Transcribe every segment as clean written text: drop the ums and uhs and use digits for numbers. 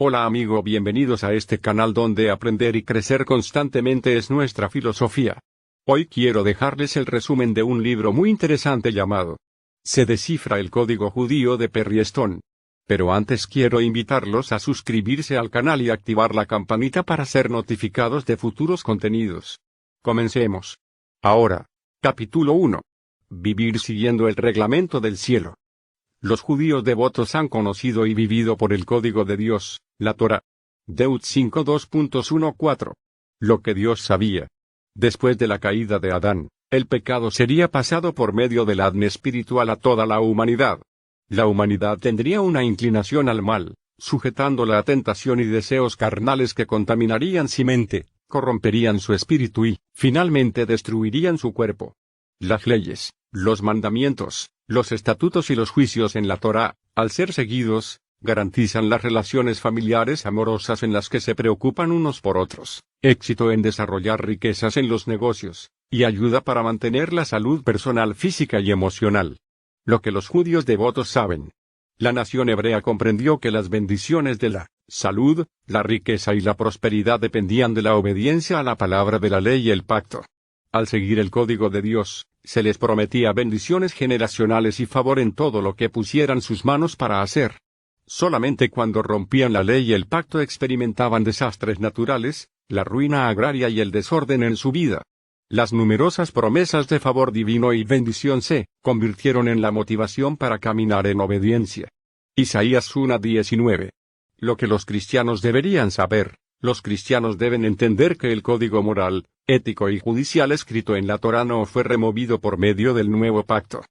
Hola amigo, bienvenidos a este canal donde aprender y crecer constantemente es nuestra filosofía. Hoy quiero dejarles el resumen de un libro muy interesante llamado Se descifra el código judío de Perry Stone. Pero antes quiero invitarlos a suscribirse al canal y activar la campanita para ser notificados de futuros contenidos. Comencemos. Ahora, capítulo 1. Vivir siguiendo el reglamento del cielo. Los judíos devotos han conocido y vivido por el código de Dios, la Torá. Deut 5:2.14. Lo que Dios sabía. Después de la caída de Adán, el pecado sería pasado por medio del ADN espiritual a toda la humanidad. La humanidad tendría una inclinación al mal, sujetándola a tentación y deseos carnales que contaminarían su mente, corromperían su espíritu y, finalmente, destruirían su cuerpo. Las leyes, los mandamientos, los estatutos y los juicios en la Torá, al ser seguidos, garantizan las relaciones familiares amorosas en las que se preocupan unos por otros, éxito en desarrollar riquezas en los negocios, y ayuda para mantener la salud personal, física y emocional. Lo que los judíos devotos saben. La nación hebrea comprendió que las bendiciones de la salud, la riqueza y la prosperidad dependían de la obediencia a la palabra de la ley y el pacto. Al seguir el código de Dios, se les prometía bendiciones generacionales y favor en todo lo que pusieran sus manos para hacer. Solamente cuando rompían la ley y el pacto experimentaban desastres naturales, la ruina agraria y el desorden en su vida. Las numerosas promesas de favor divino y bendición se convirtieron en la motivación para caminar en obediencia. Isaías 1:19. Lo que los cristianos deberían saber. Los cristianos deben entender que el código moral, ético y judicial escrito en la Torá no fue removido por medio del nuevo pacto.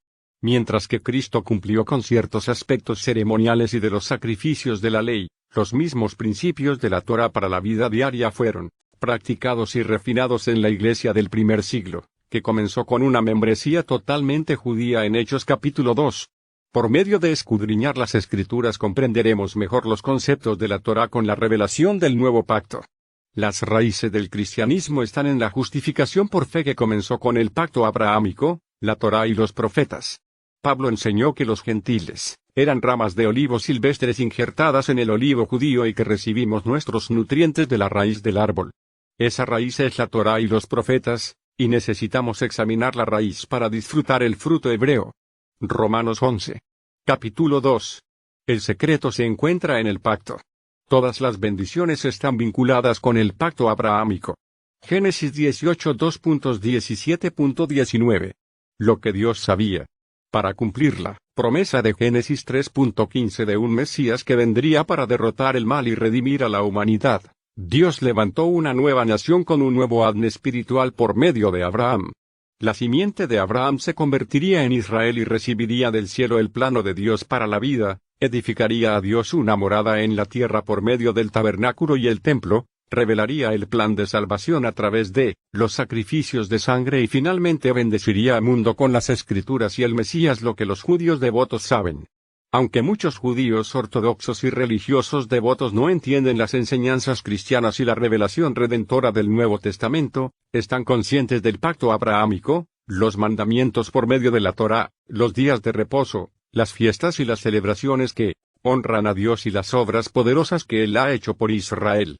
Mientras que Cristo cumplió con ciertos aspectos ceremoniales y de los sacrificios de la ley, los mismos principios de la Torá para la vida diaria fueron practicados y refinados en la iglesia del primer siglo, que comenzó con una membresía totalmente judía en Hechos capítulo 2. Por medio de escudriñar las Escrituras comprenderemos mejor los conceptos de la Torá con la revelación del nuevo pacto. Las raíces del cristianismo están en la justificación por fe que comenzó con el pacto abrahámico, la Torá y los profetas. Pablo enseñó que los gentiles eran ramas de olivo silvestres injertadas en el olivo judío y que recibimos nuestros nutrientes de la raíz del árbol. Esa raíz es la Torá y los profetas, y necesitamos examinar la raíz para disfrutar el fruto hebreo. Romanos 11. Capítulo 2. El secreto se encuentra en el pacto. Todas las bendiciones están vinculadas con el pacto abrahámico. Génesis 18:2.17.19. Lo que Dios sabía. Para cumplir la promesa de Génesis 3:15 de un Mesías que vendría para derrotar el mal y redimir a la humanidad, Dios levantó una nueva nación con un nuevo ADN espiritual por medio de Abraham. La simiente de Abraham se convertiría en Israel y recibiría del cielo el plano de Dios para la vida, edificaría a Dios una morada en la tierra por medio del tabernáculo y el templo, revelaría el plan de salvación a través de los sacrificios de sangre y finalmente bendeciría al mundo con las Escrituras y el Mesías, lo que los judíos devotos saben. Aunque muchos judíos ortodoxos y religiosos devotos no entienden las enseñanzas cristianas y la revelación redentora del Nuevo Testamento, están conscientes del pacto abrahámico, los mandamientos por medio de la Torá, los días de reposo, las fiestas y las celebraciones que honran a Dios y las obras poderosas que Él ha hecho por Israel.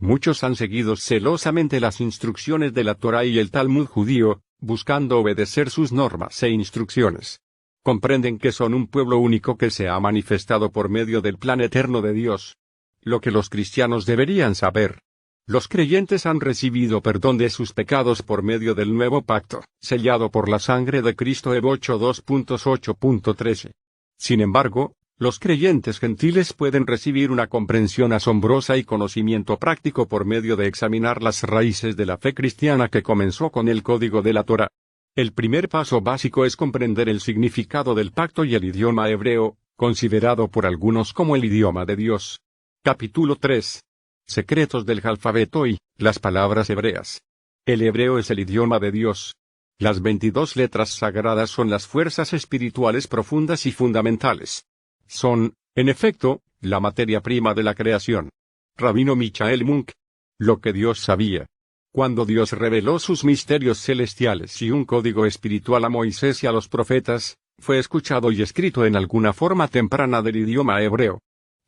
Muchos han seguido celosamente las instrucciones de la Torá y el Talmud judío, buscando obedecer sus normas e instrucciones. Comprenden que son un pueblo único que se ha manifestado por medio del plan eterno de Dios. Lo que los cristianos deberían saber. Los creyentes han recibido perdón de sus pecados por medio del nuevo pacto, sellado por la sangre de Cristo. Heb 8:2.8.13. Sin embargo, los creyentes gentiles pueden recibir una comprensión asombrosa y conocimiento práctico por medio de examinar las raíces de la fe cristiana que comenzó con el código de la Torá. El primer paso básico es comprender el significado del pacto y el idioma hebreo, considerado por algunos como el idioma de Dios. Capítulo 3. Secretos del alfabeto y las palabras hebreas. El hebreo es el idioma de Dios. Las 22 letras sagradas son las fuerzas espirituales profundas y fundamentales. Son, en efecto, la materia prima de la creación. Rabino Michael Munk. Lo que Dios sabía. Cuando Dios reveló sus misterios celestiales y un código espiritual a Moisés y a los profetas, fue escuchado y escrito en alguna forma temprana del idioma hebreo.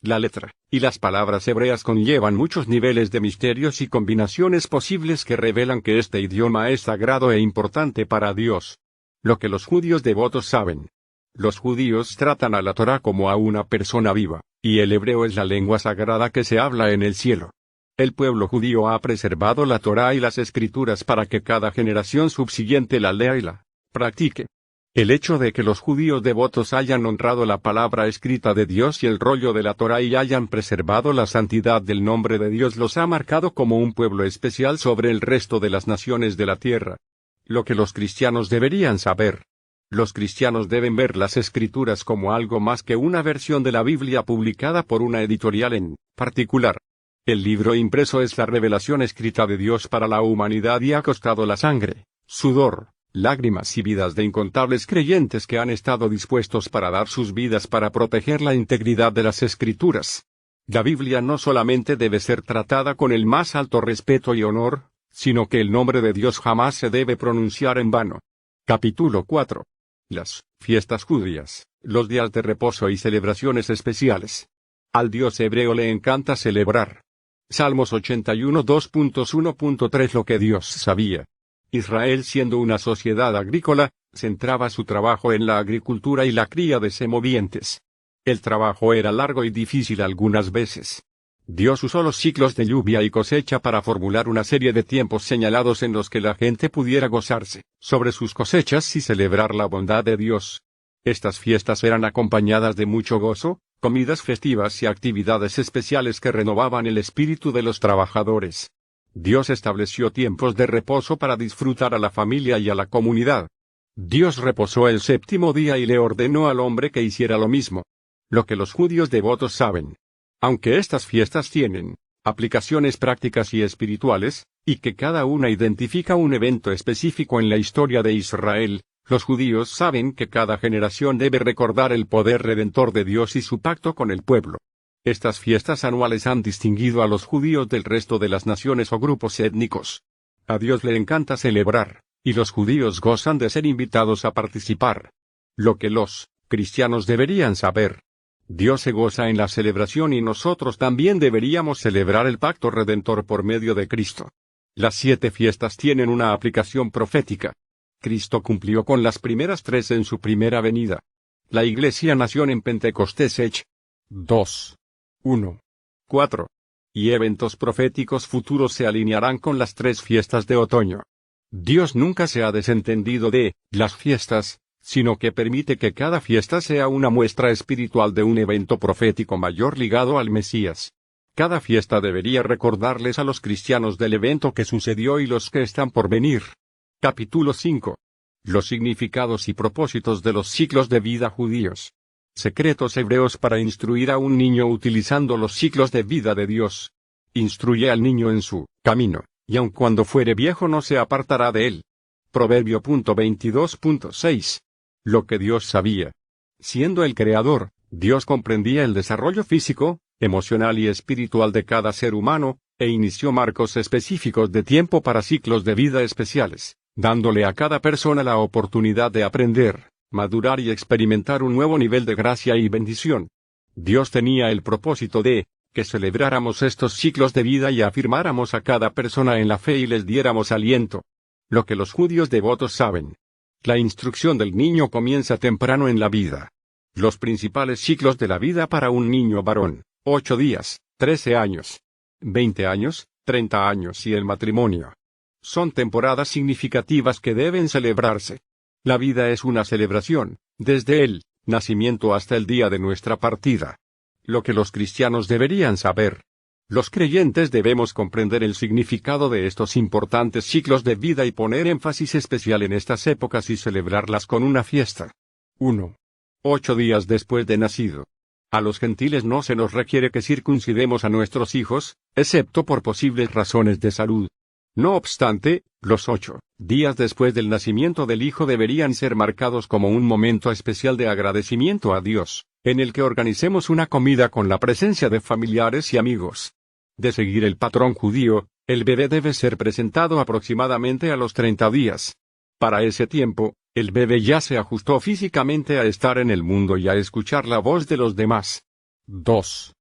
La letra y las palabras hebreas conllevan muchos niveles de misterios y combinaciones posibles que revelan que este idioma es sagrado e importante para Dios. Lo que los judíos devotos saben. Los judíos tratan a la Torá como a una persona viva, y el hebreo es la lengua sagrada que se habla en el cielo. El pueblo judío ha preservado la Torá y las Escrituras para que cada generación subsiguiente la lea y la practique. El hecho de que los judíos devotos hayan honrado la palabra escrita de Dios y el rollo de la Torá y hayan preservado la santidad del nombre de Dios los ha marcado como un pueblo especial sobre el resto de las naciones de la tierra. Lo que los cristianos deberían saber. Los cristianos deben ver las Escrituras como algo más que una versión de la Biblia publicada por una editorial en particular. El libro impreso es la revelación escrita de Dios para la humanidad y ha costado la sangre, sudor, lágrimas y vidas de incontables creyentes que han estado dispuestos para dar sus vidas para proteger la integridad de las Escrituras. La Biblia no solamente debe ser tratada con el más alto respeto y honor, sino que el nombre de Dios jamás se debe pronunciar en vano. Capítulo 4. Las fiestas judías, los días de reposo y celebraciones especiales. Al Dios hebreo le encanta celebrar. Salmos 81 2.1.3 Lo que Dios sabía. Israel, siendo una sociedad agrícola, centraba su trabajo en la agricultura y la cría de semovientes. El trabajo era largo y difícil algunas veces. Dios usó los ciclos de lluvia y cosecha para formular una serie de tiempos señalados en los que la gente pudiera gozarse sobre sus cosechas y celebrar la bondad de Dios. Estas fiestas eran acompañadas de mucho gozo, comidas festivas y actividades especiales que renovaban el espíritu de los trabajadores. Dios estableció tiempos de reposo para disfrutar a la familia y a la comunidad. Dios reposó el séptimo día y le ordenó al hombre que hiciera lo mismo. Lo que los judíos devotos saben. Aunque estas fiestas tienen aplicaciones prácticas y espirituales, y que cada una identifica un evento específico en la historia de Israel, los judíos saben que cada generación debe recordar el poder redentor de Dios y su pacto con el pueblo. Estas fiestas anuales han distinguido a los judíos del resto de las naciones o grupos étnicos. A Dios le encanta celebrar, y los judíos gozan de ser invitados a participar. Lo que los cristianos deberían saber. Dios se goza en la celebración y nosotros también deberíamos celebrar el pacto redentor por medio de Cristo. Las 7 fiestas tienen una aplicación profética. Cristo cumplió con las primeras 3 en su primera venida. La Iglesia nació en Pentecostés Hech. 2. 1. 4. Y eventos proféticos futuros se alinearán con las 3 fiestas de otoño. Dios nunca se ha desentendido de las fiestas, sino que permite que cada fiesta sea una muestra espiritual de un evento profético mayor ligado al Mesías. Cada fiesta debería recordarles a los cristianos del evento que sucedió y los que están por venir. Capítulo 5. Los significados y propósitos de los ciclos de vida judíos. Secretos hebreos para instruir a un niño utilizando los ciclos de vida de Dios. Instruye al niño en su camino, y aun cuando fuere viejo no se apartará de él. Proverbio 22.6. Lo que Dios sabía. Siendo el creador, Dios comprendía el desarrollo físico, emocional y espiritual de cada ser humano, e inició marcos específicos de tiempo para ciclos de vida especiales, dándole a cada persona la oportunidad de aprender, madurar y experimentar un nuevo nivel de gracia y bendición. Dios tenía el propósito de que celebráramos estos ciclos de vida y afirmáramos a cada persona en la fe y les diéramos aliento. Lo que los judíos devotos saben. La instrucción del niño comienza temprano en la vida. Los principales ciclos de la vida para un niño varón: 8 días, 13 años, 20 años, 30 años y el matrimonio. Son temporadas significativas que deben celebrarse. La vida es una celebración, desde el nacimiento hasta el día de nuestra partida. Lo que los cristianos deberían saber. Los creyentes debemos comprender el significado de estos importantes ciclos de vida y poner énfasis especial en estas épocas y celebrarlas con una fiesta. 1. 8 días después de nacido. A los gentiles no se nos requiere que circuncidemos a nuestros hijos, excepto por posibles razones de salud. No obstante, los 8 días después del nacimiento del hijo deberían ser marcados como un momento especial de agradecimiento a Dios, en el que organicemos una comida con la presencia de familiares y amigos. De seguir el patrón judío, el bebé debe ser presentado aproximadamente a los 30 días. Para ese tiempo, el bebé ya se ajustó físicamente a estar en el mundo y a escuchar la voz de los demás. 2.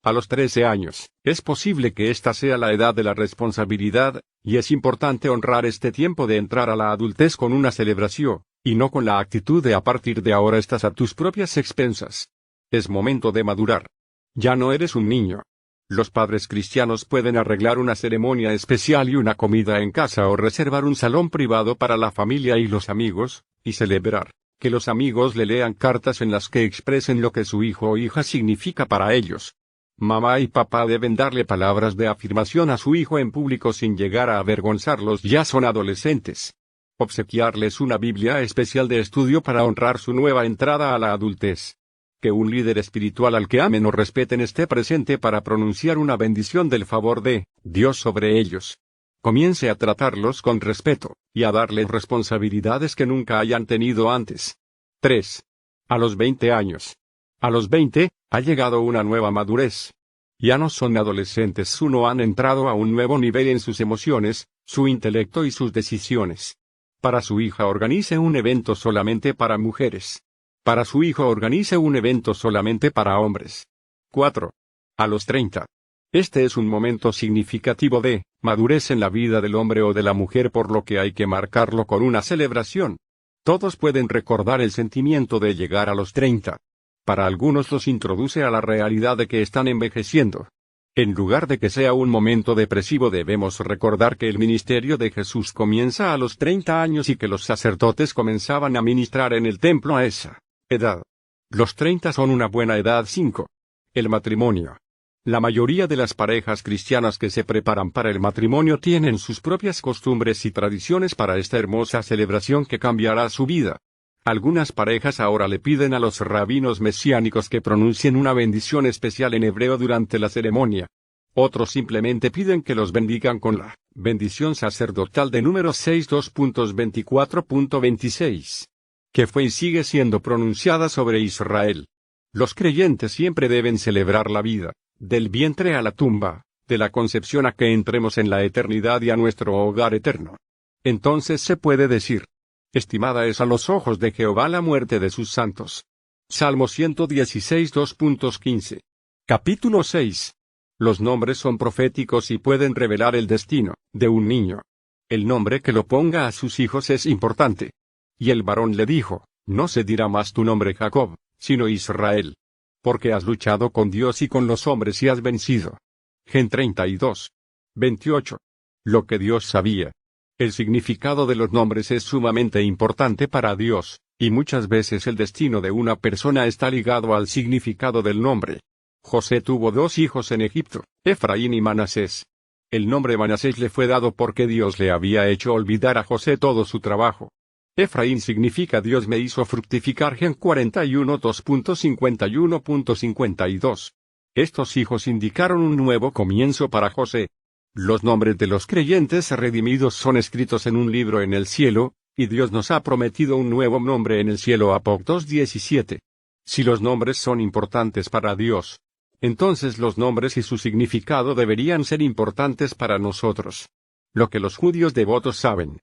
A los 13 años, es posible que esta sea la edad de la responsabilidad, y es importante honrar este tiempo de entrar a la adultez con una celebración, y no con la actitud de a partir de ahora estás a tus propias expensas. Es momento de madurar. Ya no eres un niño. Los padres cristianos pueden arreglar una ceremonia especial y una comida en casa o reservar un salón privado para la familia y los amigos, y celebrar que los amigos le lean cartas en las que expresen lo que su hijo o hija significa para ellos. Mamá y papá deben darle palabras de afirmación a su hijo en público sin llegar a avergonzarlos, ya son adolescentes. Obsequiarles una Biblia especial de estudio para honrar su nueva entrada a la adultez. Que un líder espiritual al que amen o respeten esté presente para pronunciar una bendición del favor de Dios sobre ellos. Comience a tratarlos con respeto, y a darles responsabilidades que nunca hayan tenido antes. 3. A los 20 años. A los 20, ha llegado una nueva madurez. Ya no son adolescentes, sino han entrado a un nuevo nivel en sus emociones, su intelecto y sus decisiones. Para su hija organice un evento solamente para mujeres. Para su hijo organice un evento solamente para hombres. 4. A los 30. Este es un momento significativo de madurez en la vida del hombre o de la mujer, por lo que hay que marcarlo con una celebración. Todos pueden recordar el sentimiento de llegar a los 30. Para algunos los introduce a la realidad de que están envejeciendo. En lugar de que sea un momento depresivo, debemos recordar que el ministerio de Jesús comienza a los 30 años y que los sacerdotes comenzaban a ministrar en el templo a esa edad. Los 30 son una buena edad. 5. El matrimonio. La mayoría de las parejas cristianas que se preparan para el matrimonio tienen sus propias costumbres y tradiciones para esta hermosa celebración que cambiará su vida. Algunas parejas ahora le piden a los rabinos mesiánicos que pronuncien una bendición especial en hebreo durante la ceremonia. Otros simplemente piden que los bendigan con la bendición sacerdotal de Números 6:2.24.26, que fue y sigue siendo pronunciada sobre Israel. Los creyentes siempre deben celebrar la vida, del vientre a la tumba, de la concepción a que entremos en la eternidad y a nuestro hogar eterno. Entonces se puede decir: estimada es a los ojos de Jehová la muerte de sus santos. Salmo 116 2.15. Capítulo 6. Los nombres son proféticos y pueden revelar el destino de un niño. El nombre que lo ponga a sus hijos es importante. Y el varón le dijo: no se dirá más tu nombre Jacob, sino Israel. Porque has luchado con Dios y con los hombres y has vencido. Gen 32. 28. Lo que Dios sabía. El significado de los nombres es sumamente importante para Dios, y muchas veces el destino de una persona está ligado al significado del nombre. José tuvo 2 hijos en Egipto, Efraín y Manasés. El nombre Manasés le fue dado porque Dios le había hecho olvidar a José todo su trabajo. Efraín significa Dios me hizo fructificar. Gen 41 2.51.52. Estos hijos indicaron un nuevo comienzo para José. Los nombres de los creyentes redimidos son escritos en un libro en el cielo, y Dios nos ha prometido un nuevo nombre en el cielo. Apocalipsis 2:17. Si los nombres son importantes para Dios, entonces los nombres y su significado deberían ser importantes para nosotros. Lo que los judíos devotos saben.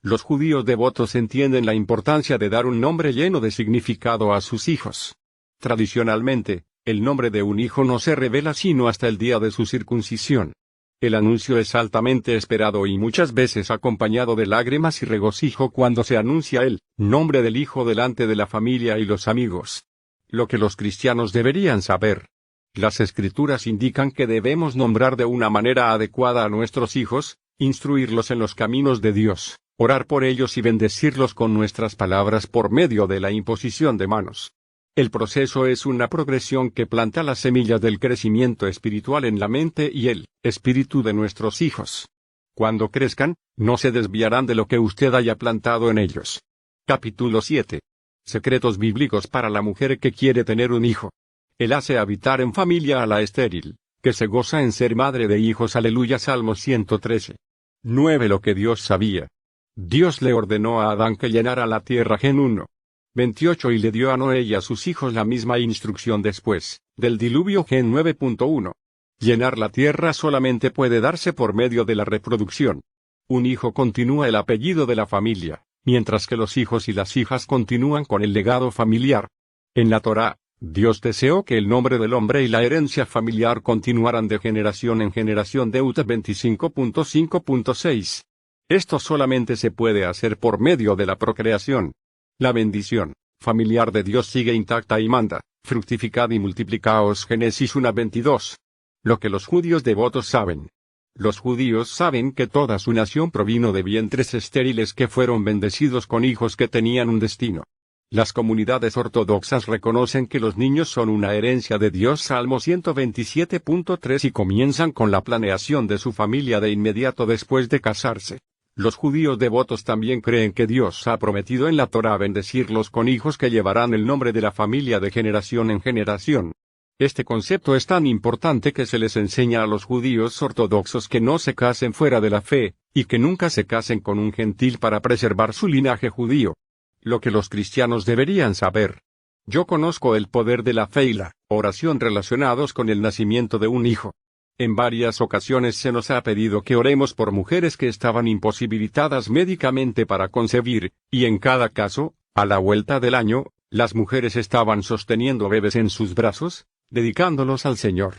Los judíos devotos entienden la importancia de dar un nombre lleno de significado a sus hijos. Tradicionalmente, el nombre de un hijo no se revela sino hasta el día de su circuncisión. El anuncio es altamente esperado y muchas veces acompañado de lágrimas y regocijo cuando se anuncia el nombre del hijo delante de la familia y los amigos. Lo que los cristianos deberían saber. Las Escrituras indican que debemos nombrar de una manera adecuada a nuestros hijos, instruirlos en los caminos de Dios, orar por ellos y bendecirlos con nuestras palabras por medio de la imposición de manos. El proceso es una progresión que planta las semillas del crecimiento espiritual en la mente y el espíritu de nuestros hijos. Cuando crezcan, no se desviarán de lo que usted haya plantado en ellos. Capítulo 7. Secretos bíblicos para la mujer que quiere tener un hijo. Él hace habitar en familia a la estéril, que se goza en ser madre de hijos. Aleluya. Salmo 113. 9. Lo que Dios sabía. Dios le ordenó a Adán que llenara la tierra. Gen 1. 28 y le dio a Noé y a sus hijos la misma instrucción después del diluvio. Gen 9.1. Llenar la tierra solamente puede darse por medio de la reproducción. Un hijo continúa el apellido de la familia, mientras que los hijos y las hijas continúan con el legado familiar. En la Torá, Dios deseó que el nombre del hombre y la herencia familiar continuaran de generación en generación. Deuteronomio 25.5.6. Esto solamente se puede hacer por medio de la procreación. La bendición familiar de Dios sigue intacta y manda: fructificad y multiplicaos. Génesis 1:22. Lo que los judíos devotos saben. Los judíos saben que toda su nación provino de vientres estériles que fueron bendecidos con hijos que tenían un destino. Las comunidades ortodoxas reconocen que los niños son una herencia de Dios. Salmo 127.3, y comienzan con la planeación de su familia de inmediato después de casarse. Los judíos devotos también creen que Dios ha prometido en la Torá bendecirlos con hijos que llevarán el nombre de la familia de generación en generación. Este concepto es tan importante que se les enseña a los judíos ortodoxos que no se casen fuera de la fe, y que nunca se casen con un gentil para preservar su linaje judío. Lo que los cristianos deberían saber. Yo conozco el poder de la fe y la oración relacionados con el nacimiento de un hijo. En varias ocasiones se nos ha pedido que oremos por mujeres que estaban imposibilitadas médicamente para concebir, y en cada caso, a la vuelta del año, las mujeres estaban sosteniendo bebés en sus brazos, dedicándolos al Señor.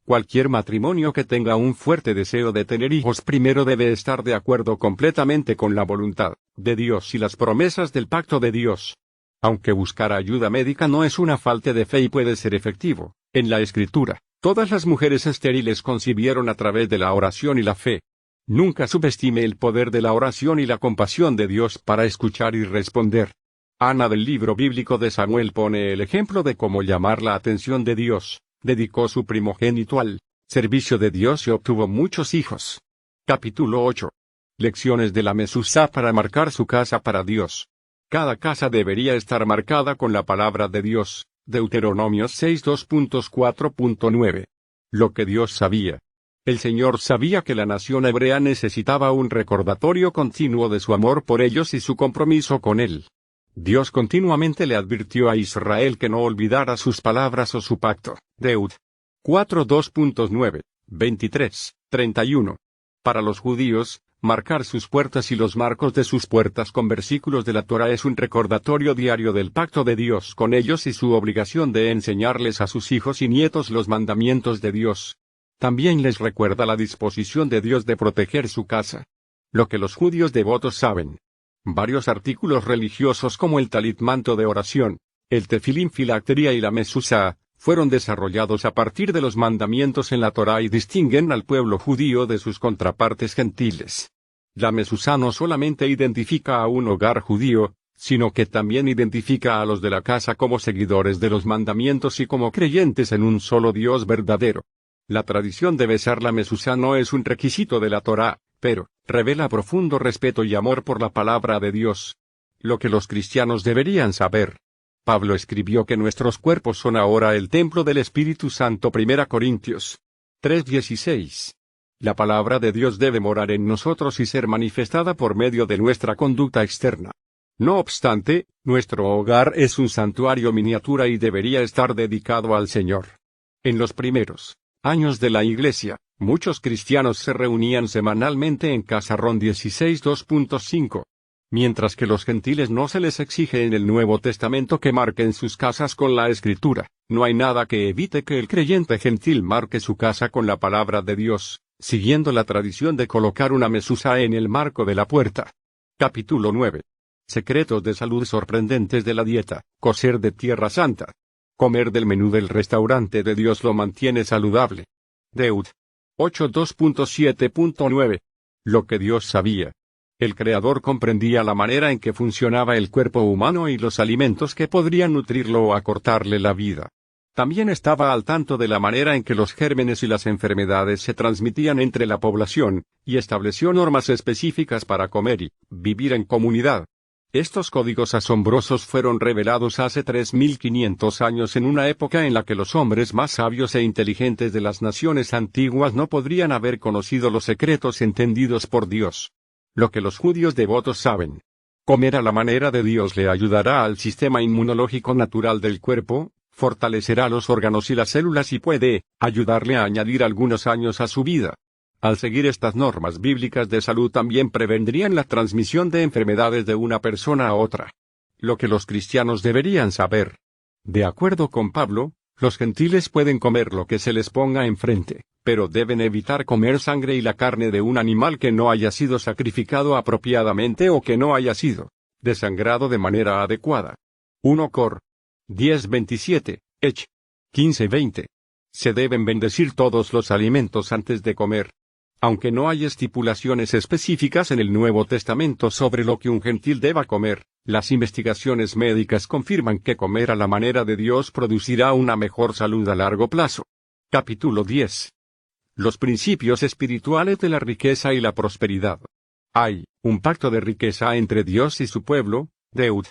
Cualquier matrimonio que tenga un fuerte deseo de tener hijos primero debe estar de acuerdo completamente con la voluntad de Dios y las promesas del pacto de Dios. Aunque buscar ayuda médica no es una falta de fe y puede ser efectivo, en la Escritura, todas las mujeres estériles concibieron a través de la oración y la fe. Nunca subestime el poder de la oración y la compasión de Dios para escuchar y responder. Ana del libro bíblico de Samuel pone el ejemplo de cómo llamar la atención de Dios. Dedicó su primogénito al servicio de Dios y obtuvo muchos hijos. Capítulo 8. Lecciones de la Mesuzá para marcar su casa para Dios. Cada casa debería estar marcada con la palabra de Dios. Deuteronomio 6:2.4.9. Lo que Dios sabía. El Señor sabía que la nación hebrea necesitaba un recordatorio continuo de su amor por ellos y su compromiso con Él. Dios continuamente le advirtió a Israel que no olvidara sus palabras o su pacto. Deut. 4:2.9, 23, 31. Para los judíos, marcar sus puertas y los marcos de sus puertas con versículos de la Torá es un recordatorio diario del pacto de Dios con ellos y su obligación de enseñarles a sus hijos y nietos los mandamientos de Dios. También les recuerda la disposición de Dios de proteger su casa. Lo que los judíos devotos saben. Varios artículos religiosos como el talit, manto de oración, el tefilín, filactería y la mesuzá, fueron desarrollados a partir de los mandamientos en la Torá y distinguen al pueblo judío de sus contrapartes gentiles. La mesuzá no solamente identifica a un hogar judío, sino que también identifica a los de la casa como seguidores de los mandamientos y como creyentes en un solo Dios verdadero. La tradición de besar la mesuzá no es un requisito de la Torá, pero revela profundo respeto y amor por la palabra de Dios. Lo que los cristianos deberían saber. Pablo escribió que nuestros cuerpos son ahora el templo del Espíritu Santo. 1 Corintios 3:16. La palabra de Dios debe morar en nosotros y ser manifestada por medio de nuestra conducta externa. No obstante, nuestro hogar es un santuario miniatura y debería estar dedicado al Señor. En los primeros años de la Iglesia, muchos cristianos se reunían semanalmente en casa. Rom 16:2.5. Mientras que los gentiles no se les exige en el Nuevo Testamento que marquen sus casas con la Escritura, no hay nada que evite que el creyente gentil marque su casa con la palabra de Dios, siguiendo la tradición de colocar una mesuzá en el marco de la puerta. Capítulo 9. Secretos de salud sorprendentes de la dieta. Cocer de Tierra Santa. Comer del menú del restaurante de Dios lo mantiene saludable. Deut. 8:2.7.9. Lo que Dios sabía. El Creador comprendía la manera en que funcionaba el cuerpo humano y los alimentos que podrían nutrirlo o acortarle la vida. También estaba al tanto de la manera en que los gérmenes y las enfermedades se transmitían entre la población, y estableció normas específicas para comer y vivir en comunidad. Estos códigos asombrosos fueron revelados hace 3500 años en una época en la que los hombres más sabios e inteligentes de las naciones antiguas no podrían haber conocido los secretos entendidos por Dios. Lo que los judíos devotos saben. Comer a la manera de Dios le ayudará al sistema inmunológico natural del cuerpo, fortalecerá los órganos y las células y puede ayudarle a añadir algunos años a su vida. Al seguir estas normas bíblicas de salud también prevendrían la transmisión de enfermedades de una persona a otra. Lo que los cristianos deberían saber. De acuerdo con Pablo, los gentiles pueden comer lo que se les ponga enfrente, pero deben evitar comer sangre y la carne de un animal que no haya sido sacrificado apropiadamente o que no haya sido desangrado de manera adecuada. 1 Cor. 10:27, Ech. 15:20. Se deben bendecir todos los alimentos antes de comer. Aunque no hay estipulaciones específicas en el Nuevo Testamento sobre lo que un gentil deba comer, las investigaciones médicas confirman que comer a la manera de Dios producirá una mejor salud a largo plazo. Capítulo 10. Los principios espirituales de la riqueza y la prosperidad. Hay un pacto de riqueza entre Dios y su pueblo, Deut.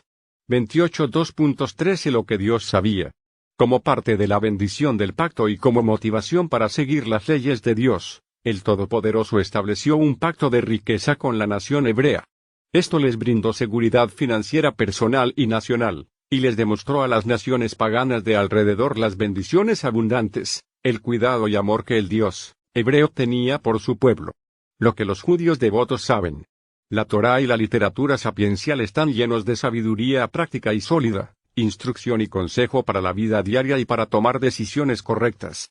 28 2.13 Lo que Dios sabía. Como parte de la bendición del pacto y como motivación para seguir las leyes de Dios, el Todopoderoso estableció un pacto de riqueza con la nación hebrea. Esto les brindó seguridad financiera personal y nacional, y les demostró a las naciones paganas de alrededor las bendiciones abundantes, el cuidado y amor que el Dios hebreo tenía por su pueblo. Lo que los judíos devotos saben. La Torá y la literatura sapiencial están llenos de sabiduría práctica y sólida, instrucción y consejo para la vida diaria y para tomar decisiones correctas.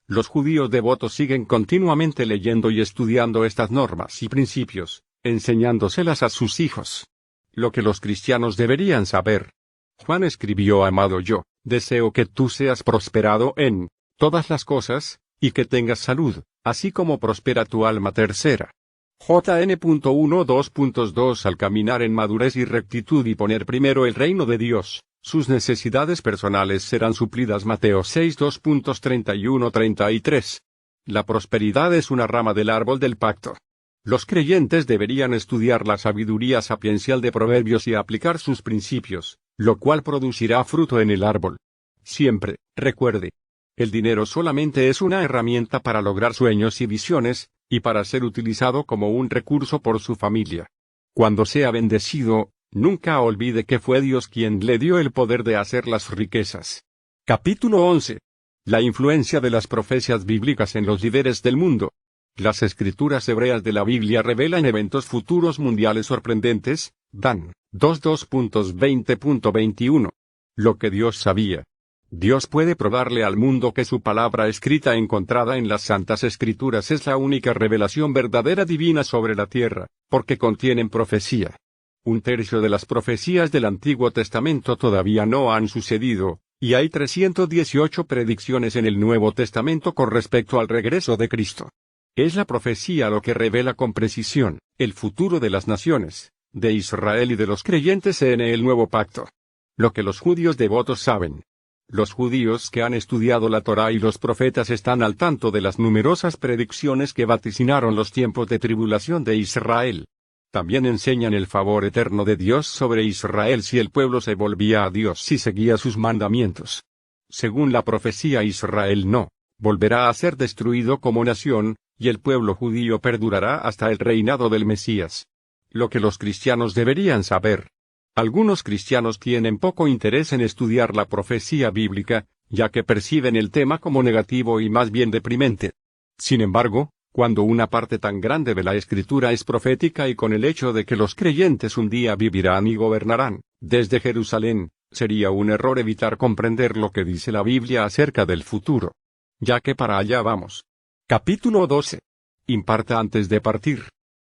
Los judíos devotos siguen continuamente leyendo y estudiando estas normas y principios, enseñándoselas a sus hijos. Lo que los cristianos deberían saber. Juan escribió: Amado, yo deseo que tú seas prosperado en todas las cosas, y que tengas salud, así como prospera tu alma. Tercera. JN. 1.2.2 Al caminar en madurez y rectitud y poner primero el reino de Dios, sus necesidades personales serán suplidas. Mateo 6 2.31-33. La prosperidad es una rama del árbol del pacto. Los creyentes deberían estudiar la sabiduría sapiencial de Proverbios y aplicar sus principios, lo cual producirá fruto en el árbol. Siempre, recuerde, el dinero solamente es una herramienta para lograr sueños y visiones, y para ser utilizado como un recurso por su familia. Cuando sea bendecido, nunca olvide que fue Dios quien le dio el poder de hacer las riquezas. Capítulo 11. La influencia de las profecías bíblicas en los líderes del mundo. Las escrituras hebreas de la Biblia revelan eventos futuros mundiales sorprendentes. Dan 2.20.21. Lo que Dios sabía. Dios puede probarle al mundo que su palabra escrita encontrada en las Santas Escrituras es la única revelación verdadera divina sobre la tierra, porque contienen profecía. 1/3 de las profecías del Antiguo Testamento todavía no han sucedido, y hay 318 predicciones en el Nuevo Testamento con respecto al regreso de Cristo. Es la profecía lo que revela con precisión el futuro de las naciones, de Israel y de los creyentes en el Nuevo Pacto. Lo que los judíos devotos saben. Los judíos que han estudiado la Torá y los profetas están al tanto de las numerosas predicciones que vaticinaron los tiempos de tribulación de Israel. También enseñan el favor eterno de Dios sobre Israel si el pueblo se volvía a Dios y seguía sus mandamientos. Según la profecía, Israel no volverá a ser destruido como nación, y el pueblo judío perdurará hasta el reinado del Mesías. Lo que los cristianos deberían saber. Algunos cristianos tienen poco interés en estudiar la profecía bíblica, ya que perciben el tema como negativo y más bien deprimente. Sin embargo, cuando una parte tan grande de la Escritura es profética y con el hecho de que los creyentes un día vivirán y gobernarán desde Jerusalén, sería un error evitar comprender lo que dice la Biblia acerca del futuro. Ya que para allá vamos. Capítulo 12. Imparta antes de partir.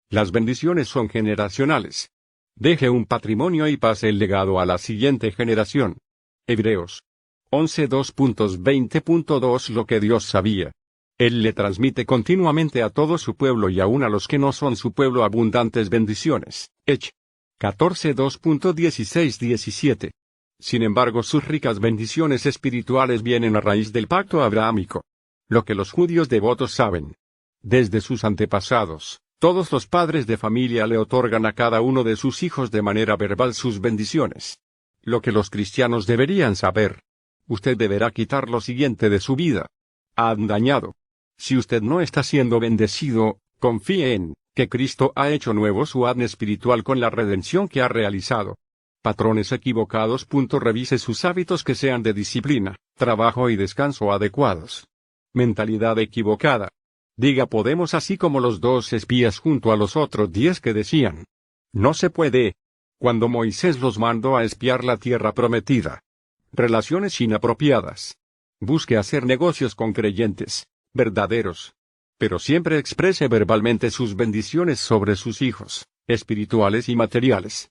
Las bendiciones son generacionales. Deje un patrimonio y pase el legado a la siguiente generación. Hebreos 11 2.20.2 Lo que Dios sabía. Él le transmite continuamente a todo su pueblo y aún a los que no son su pueblo abundantes bendiciones. Ech. 14 2.16-17. Sin embargo, sus ricas bendiciones espirituales vienen a raíz del pacto abrahámico. Lo que los judíos devotos saben. Desde sus antepasados, todos los padres de familia le otorgan a cada uno de sus hijos de manera verbal sus bendiciones. Lo que los cristianos deberían saber. Usted deberá quitar lo siguiente de su vida. Han dañado. Si usted no está siendo bendecido, confíe en que Cristo ha hecho nuevo su ADN espiritual con la redención que ha realizado. Patrones equivocados. Revise sus hábitos que sean de disciplina, trabajo y descanso adecuados. Mentalidad equivocada. Diga podemos así como los 2 espías junto a los otros 10 que decían. No se puede. Cuando Moisés los mandó a espiar la tierra prometida. relaciones inapropiadas. Busque hacer negocios con creyentes verdaderos. Pero siempre exprese verbalmente sus bendiciones sobre sus hijos, espirituales y materiales.